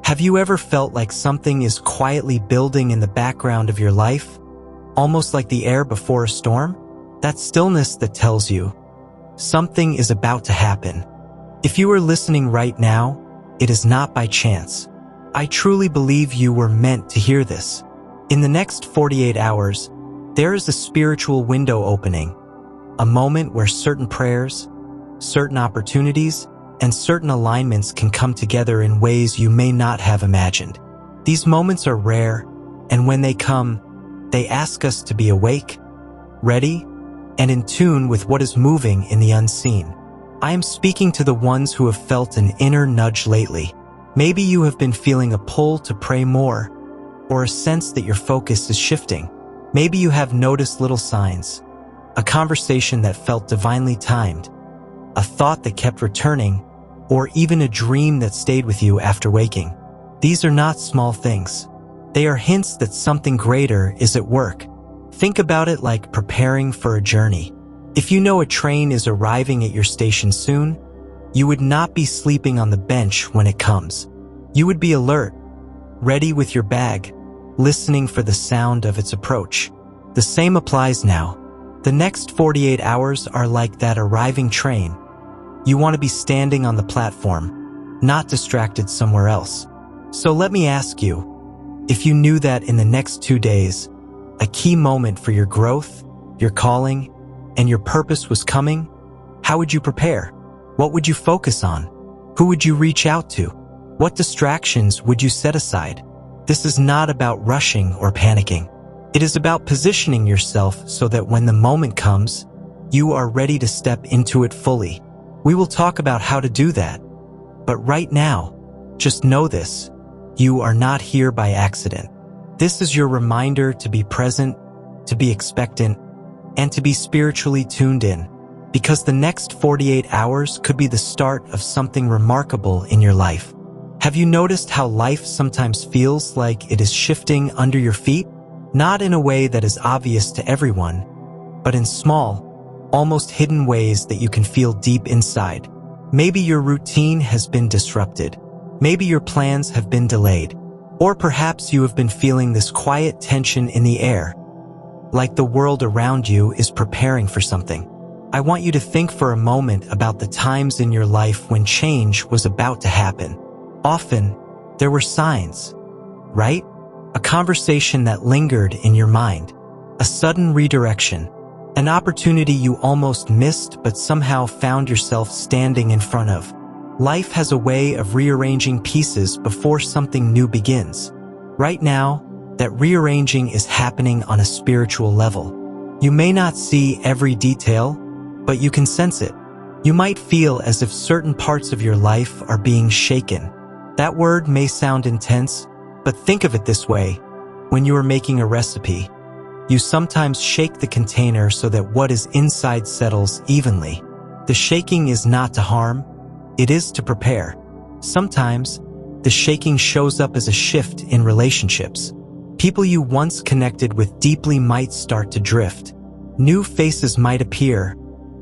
Have you ever felt like something is quietly building in the background of your life, almost like the air before a storm? That stillness that tells you something is about to happen. If you are listening right now, it is not by chance. I truly believe you were meant to hear this. In the next 48 hours, there is a spiritual window opening, a moment where certain prayers, certain opportunities, and certain alignments can come together in ways you may not have imagined. These moments are rare, and when they come, they ask us to be awake, ready, and in tune with what is moving in the unseen. I am speaking to the ones who have felt an inner nudge lately. Maybe you have been feeling a pull to pray more, or a sense that your focus is shifting. Maybe you have noticed little signs, a conversation that felt divinely timed, a thought that kept returning, or even a dream that stayed with you after waking. These are not small things. They are hints that something greater is at work. Think about it like preparing for a journey. If you know a train is arriving at your station soon, you would not be sleeping on the bench when it comes. You would be alert, ready with your bag, listening for the sound of its approach. The same applies now. The next 48 hours are like that arriving train. You want to be standing on the platform, not distracted somewhere else. So let me ask you, if you knew that in the next 2 days, a key moment for your growth, your calling, and your purpose was coming, how would you prepare? What would you focus on? Who would you reach out to? What distractions would you set aside? This is not about rushing or panicking. It is about positioning yourself so that when the moment comes, you are ready to step into it fully. We will talk about how to do that. But right now, just know this: you are not here by accident. This is your reminder to be present, to be expectant, and to be spiritually tuned in, because the next 48 hours could be the start of something remarkable in your life. Have you noticed how life sometimes feels like it is shifting under your feet? Not in a way that is obvious to everyone, but in small, almost hidden ways that you can feel deep inside. Maybe your routine has been disrupted. Maybe your plans have been delayed. Or perhaps you have been feeling this quiet tension in the air, like the world around you is preparing for something. I want you to think for a moment about the times in your life when change was about to happen. Often, there were signs, right? A conversation that lingered in your mind, a sudden redirection, an opportunity you almost missed but somehow found yourself standing in front of. Life has a way of rearranging pieces before something new begins. Right now, that rearranging is happening on a spiritual level. You may not see every detail, but you can sense it. You might feel as if certain parts of your life are being shaken. That word may sound intense, but think of it this way. When you are making a recipe, you sometimes shake the container so that what is inside settles evenly. The shaking is not to harm, it is to prepare. Sometimes, the shaking shows up as a shift in relationships. People you once connected with deeply might start to drift. New faces might appear,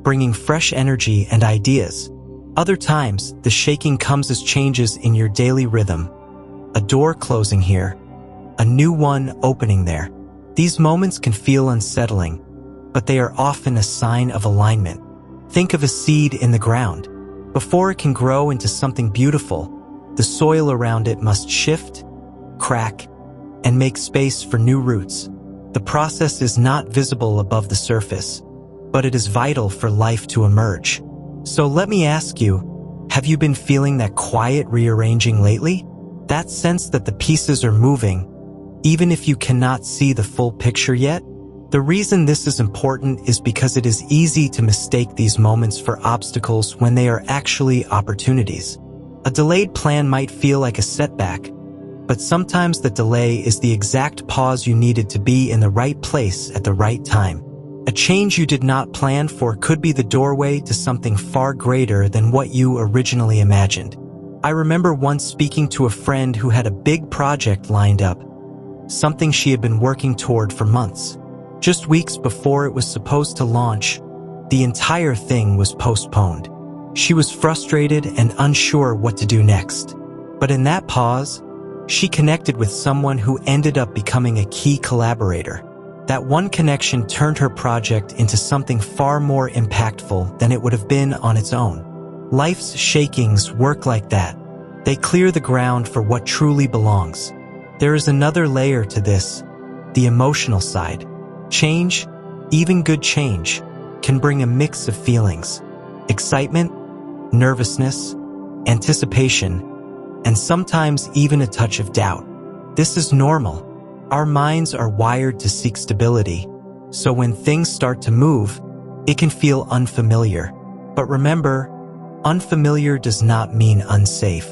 bringing fresh energy and ideas. Other times, the shaking comes as changes in your daily rhythm. A door closing here, a new one opening there. These moments can feel unsettling, but they are often a sign of alignment. Think of a seed in the ground. Before it can grow into something beautiful, the soil around it must shift, crack, and make space for new roots. The process is not visible above the surface, but it is vital for life to emerge. So let me ask you, have you been feeling that quiet rearranging lately? That sense that the pieces are moving, even if you cannot see the full picture yet? The reason this is important is because it is easy to mistake these moments for obstacles when they are actually opportunities. A delayed plan might feel like a setback, but sometimes the delay is the exact pause you needed to be in the right place at the right time. A change you did not plan for could be the doorway to something far greater than what you originally imagined. I remember once speaking to a friend who had a big project lined up, something she had been working toward for months. Just weeks before it was supposed to launch, the entire thing was postponed. She was frustrated and unsure what to do next. But in that pause, She connected with someone who ended up becoming a key collaborator. That one connection turned her project into something far more impactful than it would have been on its own. Life's shakings work like that. They clear the ground for what truly belongs. There is another layer to this, the emotional side. Change, even good change, can bring a mix of feelings. Excitement, nervousness, anticipation, and sometimes even a touch of doubt. This is normal. Our minds are wired to seek stability, so when things start to move, it can feel unfamiliar. But remember, unfamiliar does not mean unsafe.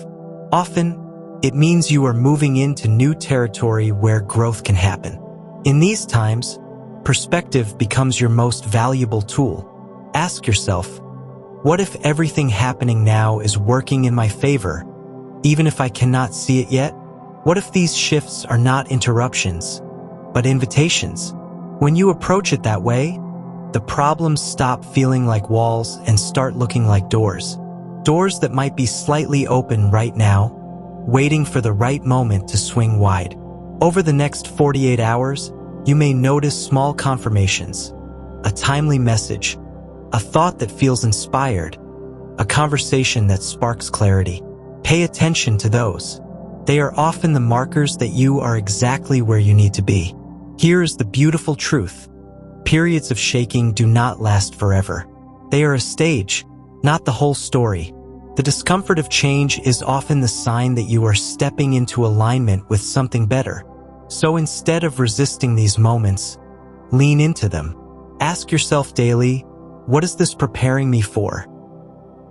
Often, it means you are moving into new territory where growth can happen. In these times, perspective becomes your most valuable tool. Ask yourself, what if everything happening now is working in my favor, even if I cannot see it yet? What if these shifts are not interruptions, but invitations? When you approach it that way, the problems stop feeling like walls and start looking like doors. Doors that might be slightly open right now, waiting for the right moment to swing wide. Over the next 48 hours, you may notice small confirmations, a timely message, a thought that feels inspired, a conversation that sparks clarity. Pay attention to those. They are often the markers that you are exactly where you need to be. Here is the beautiful truth. Periods of shaking do not last forever. They are a stage, not the whole story. The discomfort of change is often the sign that you are stepping into alignment with something better. So instead of resisting these moments, lean into them. Ask yourself daily, what is this preparing me for?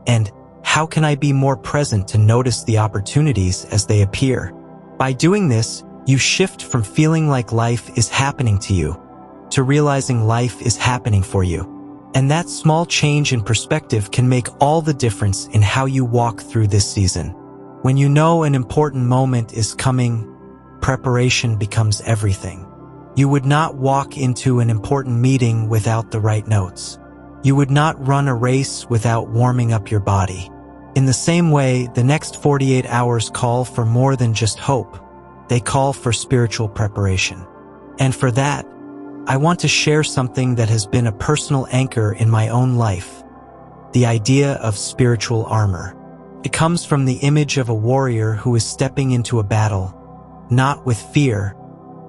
And how can I be more present to notice the opportunities as they appear? By doing this, you shift from feeling like life is happening to you to realizing life is happening for you. And that small change in perspective can make all the difference in how you walk through this season. When you know an important moment is coming, preparation becomes everything. You would not walk into an important meeting without the right notes. You would not run a race without warming up your body. In the same way, the next 48 hours call for more than just hope. They call for spiritual preparation. And for that, I want to share something that has been a personal anchor in my own life. The idea of spiritual armor. It comes from the image of a warrior who is stepping into a battle, not with fear,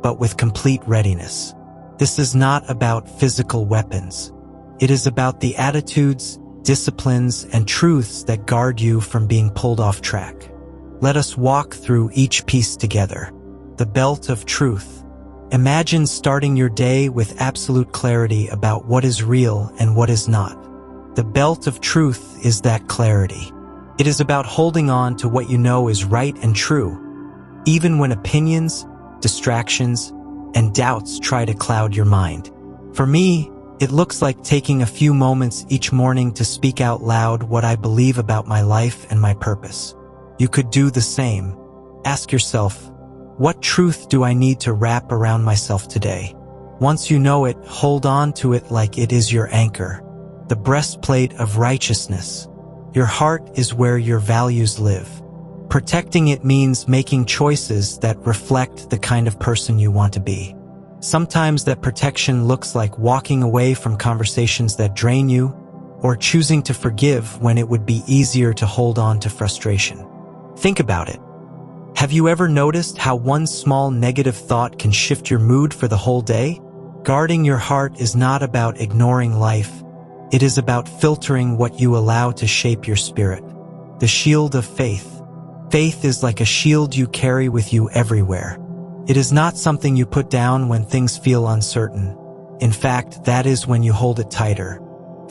but with complete readiness. This is not about physical weapons. It is about the attitudes, disciplines, and truths that guard you from being pulled off track. Let us walk through each piece together. The belt of truth. Imagine starting your day with absolute clarity about what is real and what is not. The belt of truth is that clarity. It is about holding on to what you know is right and true, even when opinions, distractions, and doubts try to cloud your mind. For me, it looks like taking a few moments each morning to speak out loud what I believe about my life and my purpose. You could do the same. Ask yourself, what truth do I need to wrap around myself today? Once you know it, hold on to it like it is your anchor. The breastplate of righteousness. Your heart is where your values live. Protecting it means making choices that reflect the kind of person you want to be. Sometimes that protection looks like walking away from conversations that drain you, or choosing to forgive when it would be easier to hold on to frustration. Think about it. Have you ever noticed how one small negative thought can shift your mood for the whole day? Guarding your heart is not about ignoring life. It is about filtering what you allow to shape your spirit. The shield of faith. Faith is like a shield you carry with you everywhere. It is not something you put down when things feel uncertain. In fact, that is when you hold it tighter.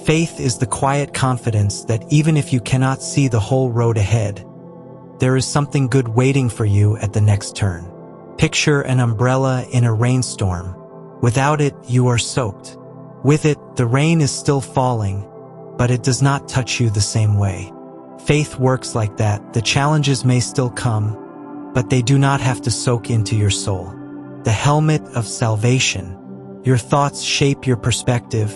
Faith is the quiet confidence that even if you cannot see the whole road ahead, there is something good waiting for you at the next turn. Picture an umbrella in a rainstorm. Without it, you are soaked. With it, the rain is still falling, but it does not touch you the same way. Faith works like that. The challenges may still come, but they do not have to soak into your soul. The helmet of salvation. Your thoughts shape your perspective,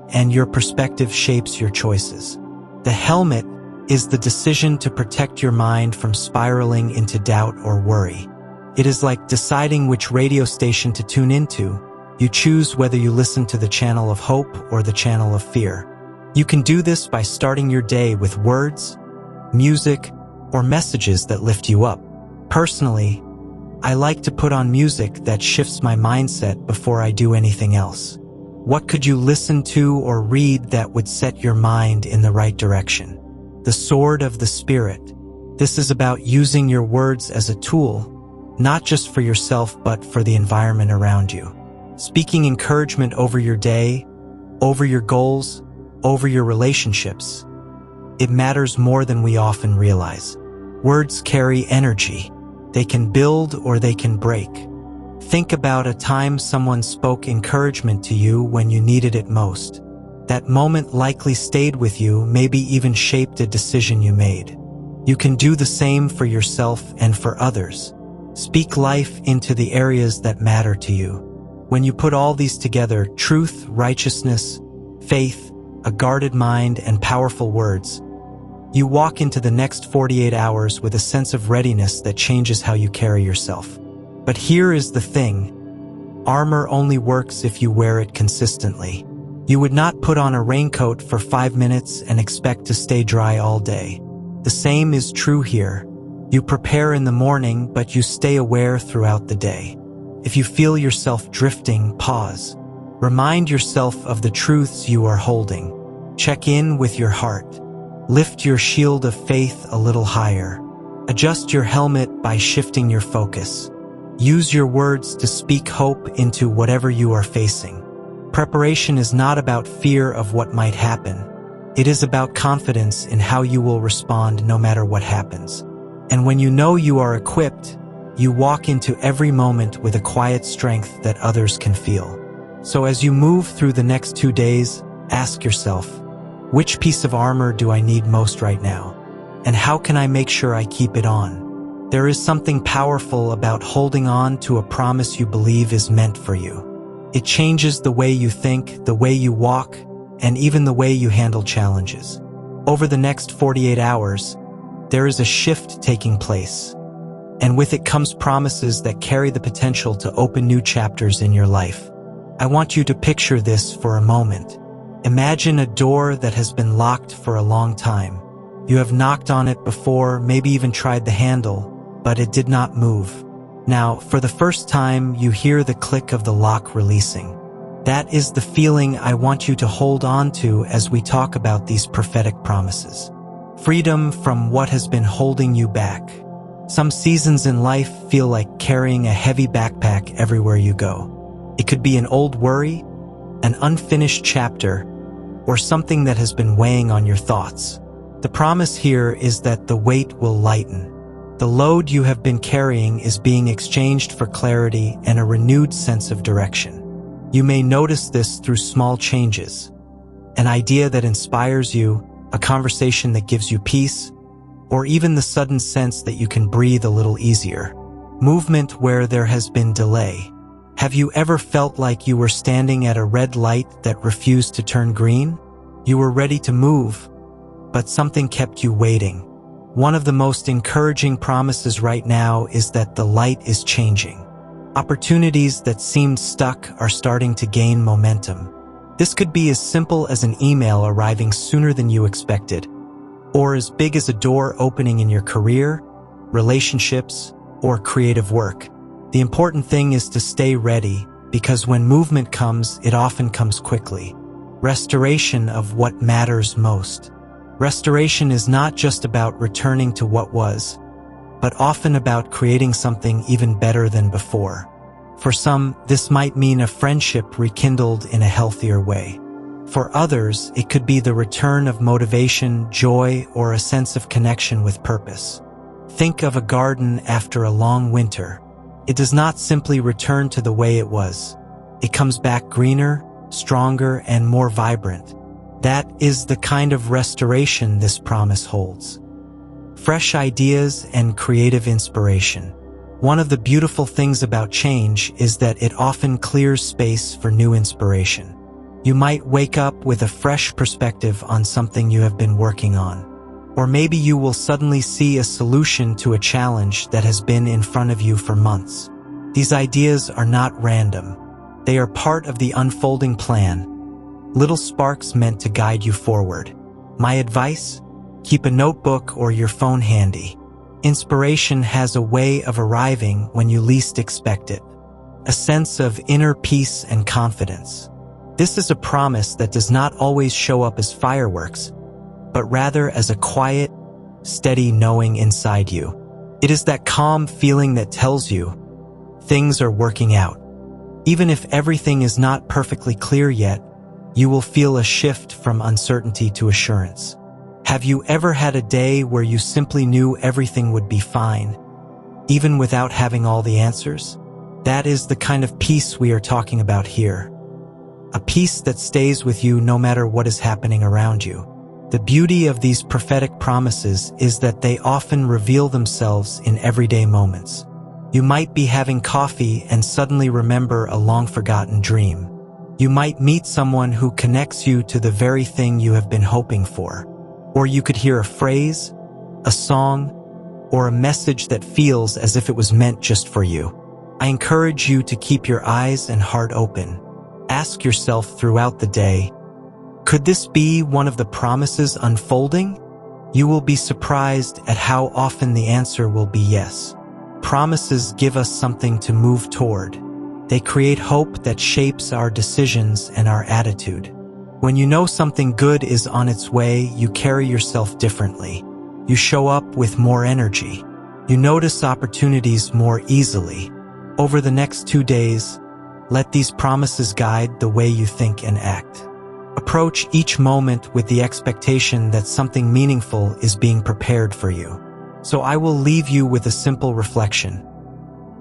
and your perspective shapes your choices. The helmet is the decision to protect your mind from spiraling into doubt or worry. It is like deciding which radio station to tune into. You choose whether you listen to the channel of hope or the channel of fear. You can do this by starting your day with words, music, or messages that lift you up. Personally, I like to put on music that shifts my mindset before I do anything else. What could you listen to or read that would set your mind in the right direction? The Sword of the Spirit. This is about using your words as a tool, not just for yourself but for the environment around you. Speaking encouragement over your day, over your goals, over your relationships. It matters more than we often realize. Words carry energy. They can build or they can break. Think about a time someone spoke encouragement to you when you needed it most. That moment likely stayed with you, maybe even shaped a decision you made. You can do the same for yourself and for others. Speak life into the areas that matter to you. When you put all these together, truth, righteousness, faith, a guarded mind, and powerful words, you walk into the next 48 hours with a sense of readiness that changes how you carry yourself. But here is the thing. Armor only works if you wear it consistently. You would not put on a raincoat for 5 minutes and expect to stay dry all day. The same is true here. You prepare in the morning, but you stay aware throughout the day. If you feel yourself drifting, pause. Remind yourself of the truths you are holding. Check in with your heart. Lift your shield of faith a little higher. Adjust your helmet by shifting your focus. Use your words to speak hope into whatever you are facing. Preparation is not about fear of what might happen. It is about confidence in how you will respond no matter what happens. And when you know you are equipped, you walk into every moment with a quiet strength that others can feel. So as you move through the next 2 days, ask yourself, which piece of armor do I need most right now? And how can I make sure I keep it on? There is something powerful about holding on to a promise you believe is meant for you. It changes the way you think, the way you walk, and even the way you handle challenges. Over the next 48 hours, there is a shift taking place. And with it comes promises that carry the potential to open new chapters in your life. I want you to picture this for a moment. Imagine a door that has been locked for a long time. You have knocked on it before, maybe even tried the handle, but it did not move. Now, for the first time, you hear the click of the lock releasing. That is the feeling I want you to hold on to as we talk about these prophetic promises. Freedom from what has been holding you back. Some seasons in life feel like carrying a heavy backpack everywhere you go. It could be an old worry, an unfinished chapter, or something that has been weighing on your thoughts. The promise here is that the weight will lighten. The load you have been carrying is being exchanged for clarity and a renewed sense of direction. You may notice this through small changes. An idea that inspires you, a conversation that gives you peace, or even the sudden sense that you can breathe a little easier. Movement where there has been delay. Have you ever felt like you were standing at a red light that refused to turn green? You were ready to move, but something kept you waiting. One of the most encouraging promises right now is that the light is changing. Opportunities that seemed stuck are starting to gain momentum. This could be as simple as an email arriving sooner than you expected, or as big as a door opening in your career, relationships, or creative work. The important thing is to stay ready, because when movement comes, it often comes quickly. Restoration of what matters most. Restoration is not just about returning to what was, but often about creating something even better than before. For some, this might mean a friendship rekindled in a healthier way. For others, it could be the return of motivation, joy, or a sense of connection with purpose. Think of a garden after a long winter. It does not simply return to the way it was. It comes back greener, stronger, and more vibrant. That is the kind of restoration this promise holds. Fresh ideas and creative inspiration. One of the beautiful things about change is that it often clears space for new inspiration. You might wake up with a fresh perspective on something you have been working on. Or maybe you will suddenly see a solution to a challenge that has been in front of you for months. These ideas are not random. They are part of the unfolding plan, little sparks meant to guide you forward. My advice? Keep a notebook or your phone handy. Inspiration has a way of arriving when you least expect it. A sense of inner peace and confidence. This is a promise that does not always show up as fireworks, but rather as a quiet, steady knowing inside you. It is that calm feeling that tells you things are working out. Even if everything is not perfectly clear yet, you will feel a shift from uncertainty to assurance. Have you ever had a day where you simply knew everything would be fine, even without having all the answers? That is the kind of peace we are talking about here. A peace that stays with you no matter what is happening around you. The beauty of these prophetic promises is that they often reveal themselves in everyday moments. You might be having coffee and suddenly remember a long-forgotten dream. You might meet someone who connects you to the very thing you have been hoping for. Or you could hear a phrase, a song, or a message that feels as if it was meant just for you. I encourage you to keep your eyes and heart open. Ask yourself throughout the day, could this be one of the promises unfolding? You will be surprised at how often the answer will be yes. Promises give us something to move toward. They create hope that shapes our decisions and our attitude. When you know something good is on its way, you carry yourself differently. You show up with more energy. You notice opportunities more easily. Over the next 2 days, let these promises guide the way you think and act. Approach each moment with the expectation that something meaningful is being prepared for you. So I will leave you with a simple reflection.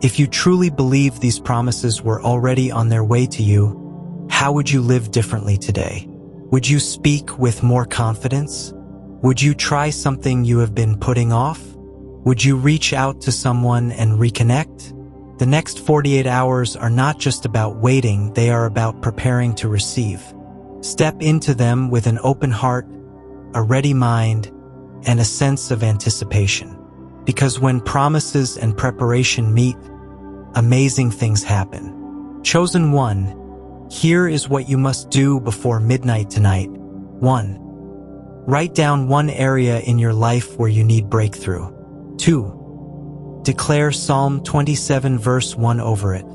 If you truly believe these promises were already on their way to you, how would you live differently today? Would you speak with more confidence? Would you try something you have been putting off? Would you reach out to someone and reconnect? The next 48 hours are not just about waiting, they are about preparing to receive. Step into them with an open heart, a ready mind, and a sense of anticipation. Because when promises and preparation meet, amazing things happen. Chosen one, here is what you must do before midnight tonight. 1. Write down one area in your life where you need breakthrough. 2. Declare Psalm 27 verse 1 over it.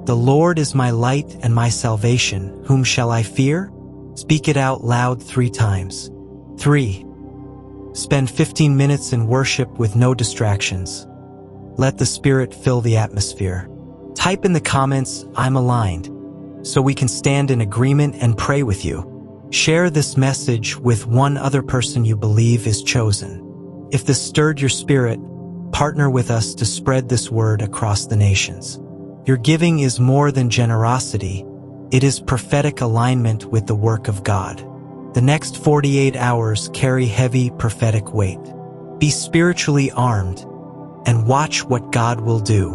The Lord is my light and my salvation. Whom shall I fear? Speak it out loud 3 times. 3. Spend 15 minutes in worship with no distractions. Let the Spirit fill the atmosphere. Type in the comments, I'm aligned, so we can stand in agreement and pray with you. Share this message with one other person you believe is chosen. If this stirred your spirit, partner with us to spread this word across the nations. Your giving is more than generosity. It is prophetic alignment with the work of God. The next 48 hours carry heavy prophetic weight. Be spiritually armed and watch what God will do.